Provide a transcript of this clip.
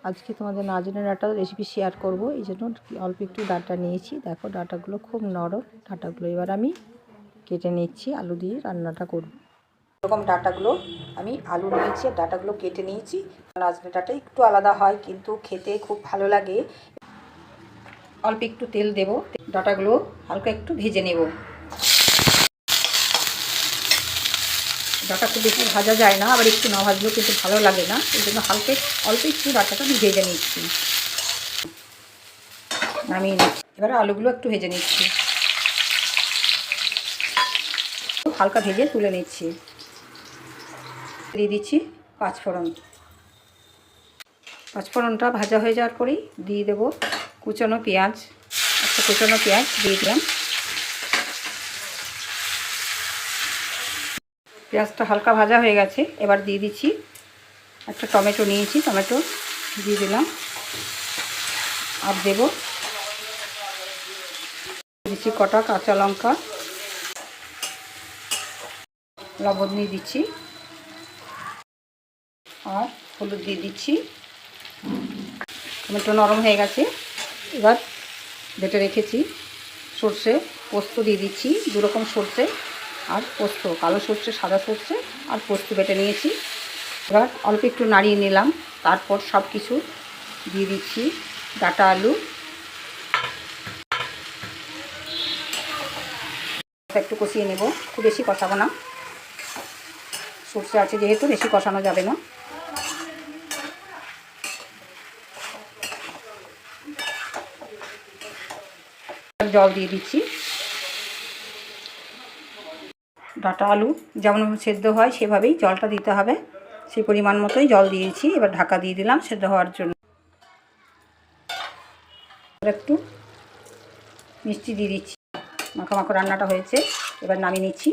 আজকে তোমাদের নাজনের ডাঁটার recipe share করব, এই জন্য অল্প একটু ডাঁটা নিয়েছি। দেখো ডাঁটাগুলো খুব নরম। ডাঁটাগুলো এবার আমি কেটে নিচ্ছি, আলু দিয়ে রান্নাটা করব। এরকম ডাঁটাগুলো আমি আলু নিয়েছি আর ডাঁটাগুলো কেটে নিয়েছি। নাজনের ডাঁটা একটু আলাদা হয়, কিন্তু খেতে খুব ভালো লাগে। অল্প একটু তেল দেব, ডাঁটাগুলো হালকা একটু ভেজে নেব। ডাঁটা খুব বেশি ভাজা যায় না, আবার একটু না ভাজলেও কিন্তু ভালো লাগে না, এই জন্য অল্প একটু ডাঁটাটা আমি ভেজে নিচ্ছি, নামিয়ে নিচ্ছি। এবার আলুগুলো একটু ভেজে নিচ্ছি, হালকা ভেজে তুলে নিচ্ছি। দিয়ে দিচ্ছি পাঁচফোড়নটা ভাজা হয়ে যাওয়ার পরেই দিয়ে দেবো কুচানো পেঁয়াজ। একটা কুচানো পেঁয়াজ দিয়ে দিলাম। পেঁয়াজটা হালকা ভাজা হয়ে গেছে, এবার দিয়ে দিচ্ছি একটা টমেটো নিয়েছি, টমেটো দিয়ে দিলাম। আর দিচ্ছি কটা কাঁচা লঙ্কা, লবণ দিয়ে দিচ্ছি আর হলুদ দিয়ে দিচ্ছি। টমেটো নরম হয়ে গেছে, এবার বেটে রেখেছি সর্ষে পোস্ত দিয়ে দিচ্ছি। দুরকম সর্ষে আর পোস্ত, কালো সর্ষে, সাদা সর্ষে আর পোস্ত বেটে নিয়েছি। এবার অল্প একটু নাড়িয়ে নিলাম, তারপর সব কিছু দিয়ে দিচ্ছি। ডাঁটা আলু একটু কষিয়ে নেব, খুব বেশি কষাবো না, সর্ষে আছে যেহেতু বেশি কষানো যাবে না। জল দিয়ে দিচ্ছি। ডাঁটা আলু যেমন সেদ্ধ হয় সেভাবেই জলটা দিতে হবে, সেই পরিমাণ মতোই জল দিয়েছি। এবার ঢাকা দিয়ে দিলাম সেদ্ধ হওয়ার জন্য। একটু মিষ্টি দিয়ে দিচ্ছি। মাখা মাখা রান্নাটা হয়েছে, এবার নামিয়ে নিচ্ছি।